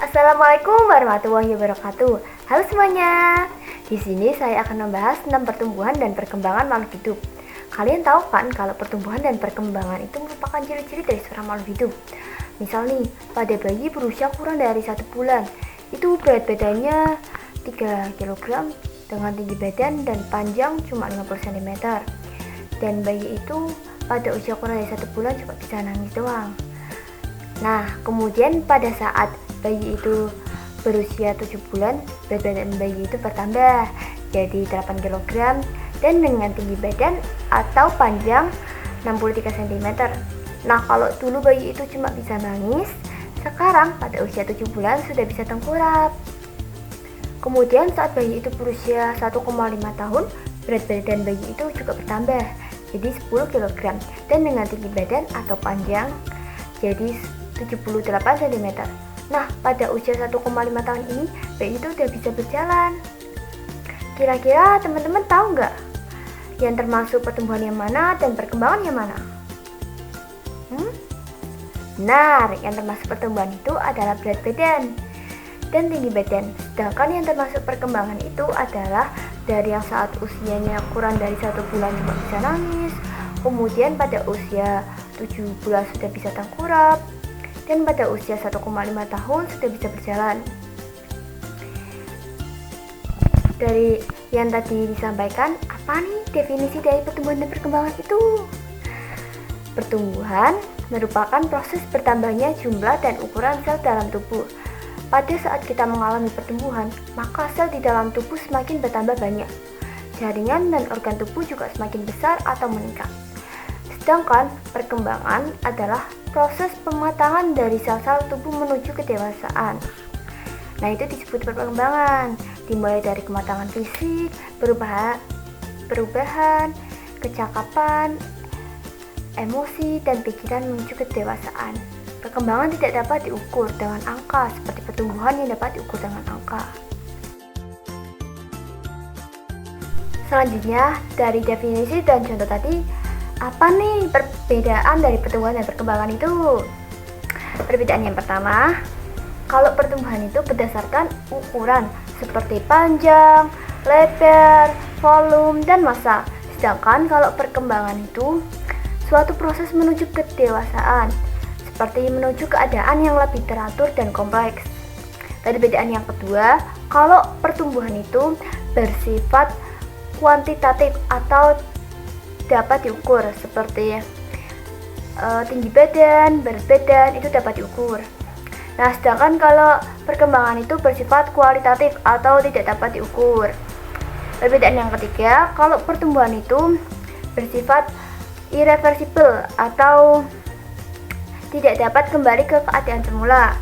Assalamualaikum warahmatullahi wabarakatuh. Halo semuanya. Di sini saya akan membahas tentang pertumbuhan dan perkembangan makhluk hidup. Kalian tahu kan kalau pertumbuhan dan perkembangan itu merupakan ciri-ciri dari seorang makhluk hidup. Misal nih, pada bayi berusia kurang dari 1 bulan, itu berat badannya 3 kg dengan tinggi badan dan panjang cuma 50 cm. Dan bayi itu pada usia kurang dari 1 bulan cuma bisa nangis doang. Nah, kemudian pada saat bayi itu berusia 7 bulan, berat badan bayi itu bertambah jadi 8 kg dan dengan tinggi badan atau panjang 63 cm. Nah, kalau dulu bayi itu cuma bisa nangis, sekarang pada usia 7 bulan sudah bisa tengkurap. Kemudian saat bayi itu berusia 1,5 tahun, berat badan bayi itu juga bertambah jadi 10 kg dan dengan tinggi badan atau panjang jadi 78 cm. Nah, pada usia 1,5 tahun ini, bayi itu udah bisa berjalan. Kira-kira teman-teman tahu nggak yang termasuk pertumbuhan yang mana dan perkembangan yang mana? Benar, yang termasuk pertumbuhan itu adalah berat badan dan tinggi badan. Sedangkan yang termasuk perkembangan itu adalah dari yang saat usianya kurang dari 1 bulan cuma bisa nangis, kemudian pada usia 7 bulan sudah bisa tengkurap, dan pada usia 1,5 tahun sudah bisa berjalan. Dari yang tadi disampaikan, apa nih definisi dari pertumbuhan dan perkembangan itu? Pertumbuhan merupakan proses bertambahnya jumlah dan ukuran sel dalam tubuh. Pada saat kita mengalami pertumbuhan, maka sel di dalam tubuh semakin bertambah banyak. Jaringan dan organ tubuh juga semakin besar atau meningkat. Sedangkan perkembangan adalah proses pematangan dari sel-sel tubuh menuju kedewasaan. Nah, itu disebut perkembangan, dimulai dari kematangan fisik, perubahan, kecakapan, emosi, dan pikiran menuju kedewasaan. Perkembangan tidak dapat diukur dengan angka seperti pertumbuhan yang dapat diukur dengan angka. Selanjutnya, dari definisi dan contoh tadi, apa nih perbedaan dari pertumbuhan dan perkembangan itu? Perbedaan yang pertama, kalau pertumbuhan itu berdasarkan ukuran seperti panjang, lebar, volume, dan massa. Sedangkan kalau perkembangan itu suatu proses menuju kedewasaan, seperti menuju keadaan yang lebih teratur dan kompleks. Perbedaan yang kedua, kalau pertumbuhan itu bersifat kuantitatif atau dapat diukur seperti tinggi badan, berat badan itu dapat diukur. Nah, sedangkan kalau perkembangan itu bersifat kualitatif atau tidak dapat diukur. Perbedaan yang ketiga, kalau pertumbuhan itu bersifat irreversible atau tidak dapat kembali ke keadaan semula.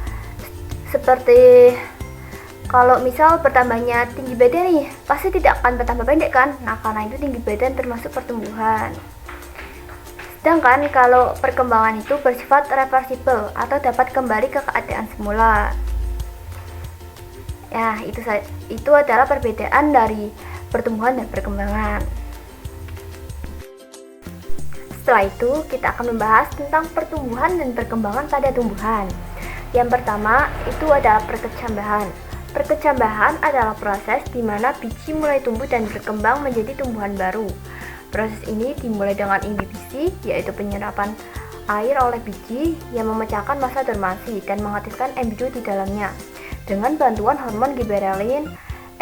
Seperti kalau misal bertambahnya tinggi badan nih, pasti tidak akan bertambah pendek kan? Nah, karena itu tinggi badan termasuk pertumbuhan. Sedangkan kalau perkembangan itu bersifat reversible atau dapat kembali ke keadaan semula. Ya, itu adalah perbedaan dari pertumbuhan dan perkembangan. Setelah itu, kita akan membahas tentang pertumbuhan dan perkembangan pada tumbuhan. Yang pertama, itu adalah perkecambahan. Perkecambahan adalah proses di mana biji mulai tumbuh dan berkembang menjadi tumbuhan baru. Proses ini dimulai dengan inhibisi, yaitu penyerapan air oleh biji yang memecahkan massa dormansi dan mengaktifkan embrio di dalamnya. Dengan bantuan hormon giberelin,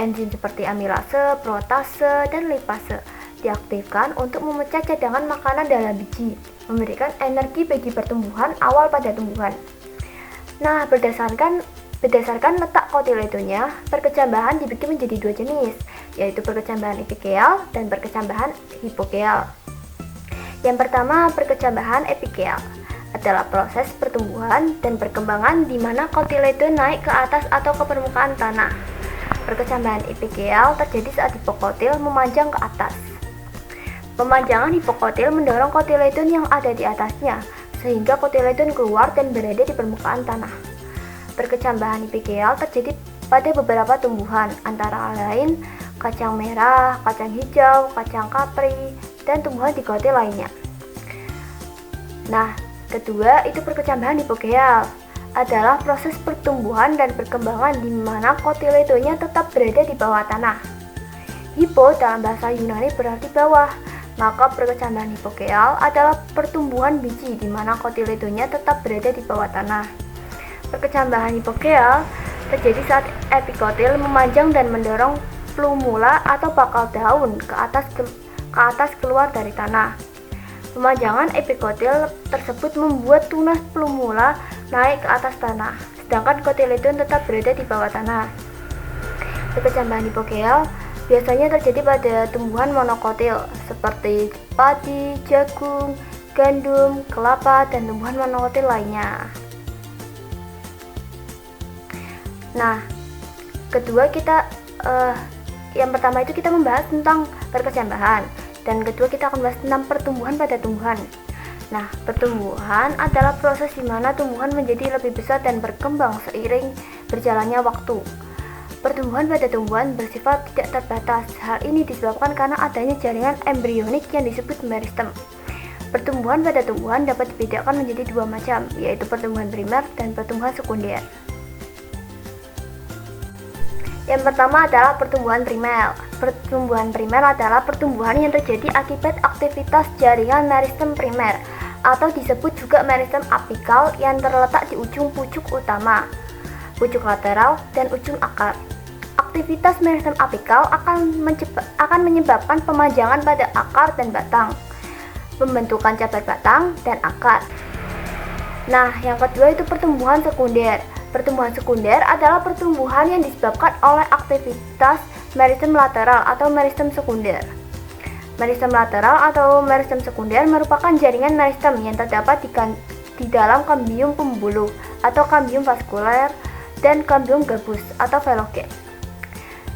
enzim seperti amilase, protase, dan lipase diaktifkan untuk memecah cadangan makanan dalam biji, memberikan energi bagi pertumbuhan awal pada tumbuhan. Nah, berdasarkan letak kotiledonnya, perkecambahan dibagi menjadi 2 jenis, yaitu perkecambahan epikeal dan perkecambahan hipokeal. Yang pertama, perkecambahan epikeal adalah proses pertumbuhan dan perkembangan di mana kotiledon naik ke atas atau ke permukaan tanah. Perkecambahan epikeal terjadi saat hipokotil memanjang ke atas. Pemanjangan hipokotil mendorong kotiledon yang ada di atasnya, sehingga kotiledon keluar dan berada di permukaan tanah. Perkecambahan epikeal terjadi pada beberapa tumbuhan, antara lain kacang merah, kacang hijau, kacang kapri, dan tumbuhan digotil lainnya. Nah, kedua itu perkecambahan hipokeal adalah proses pertumbuhan dan perkembangan di mana kotyledonya tetap berada di bawah tanah. Hipo dalam bahasa Yunani berarti bawah, maka perkecambahan hipogeal adalah pertumbuhan biji di mana kotyledonya tetap berada di bawah tanah. Perkecambahan hipogeal terjadi saat epikotil memanjang dan mendorong plumula atau bakal daun ke atas keluar dari tanah. Pemanjangan epikotil tersebut membuat tunas plumula naik ke atas tanah, sedangkan kotyledon tetap berada di bawah tanah. Perkecambahan hipogeal biasanya terjadi pada tumbuhan monokotil seperti padi, jagung, gandum, kelapa, dan tumbuhan monokotil lainnya. Nah, yang pertama itu kita membahas tentang perkecambahan, dan kedua kita akan bahas tentang pertumbuhan pada tumbuhan. Nah, pertumbuhan adalah proses di mana tumbuhan menjadi lebih besar dan berkembang seiring berjalannya waktu. Pertumbuhan pada tumbuhan bersifat tidak terbatas. Hal ini disebabkan karena adanya jaringan embrionik yang disebut meristem. Pertumbuhan pada tumbuhan dapat dibedakan menjadi dua macam, yaitu pertumbuhan primer dan pertumbuhan sekunder. Yang pertama adalah pertumbuhan primer. Pertumbuhan primer adalah pertumbuhan yang terjadi akibat aktivitas jaringan meristem primer, atau disebut juga meristem apikal yang terletak di ujung pucuk utama, pucuk lateral, dan ujung akar. Aktivitas meristem apikal akan menyebabkan pemanjangan pada akar dan batang, pembentukan cabang batang dan akar. Nah, yang kedua itu pertumbuhan sekunder. Pertumbuhan sekunder adalah pertumbuhan yang disebabkan oleh aktivitas meristem lateral atau meristem sekunder. Meristem lateral atau meristem sekunder merupakan jaringan meristem yang terdapat di dalam kambium pembuluh atau kambium vaskuler dan kambium gabus atau velogen.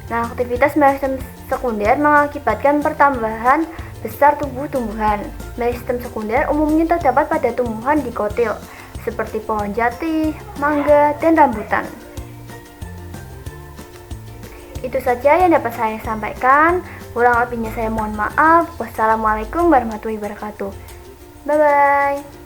Nah, aktivitas meristem sekunder mengakibatkan pertambahan besar tumbuh-tumbuhan. Meristem sekunder umumnya terdapat pada tumbuhan dikotil seperti pohon jati, mangga, dan rambutan. Itu saja yang dapat saya sampaikan. Kurang lebihnya saya mohon maaf. Wassalamualaikum warahmatullahi wabarakatuh. Bye-bye.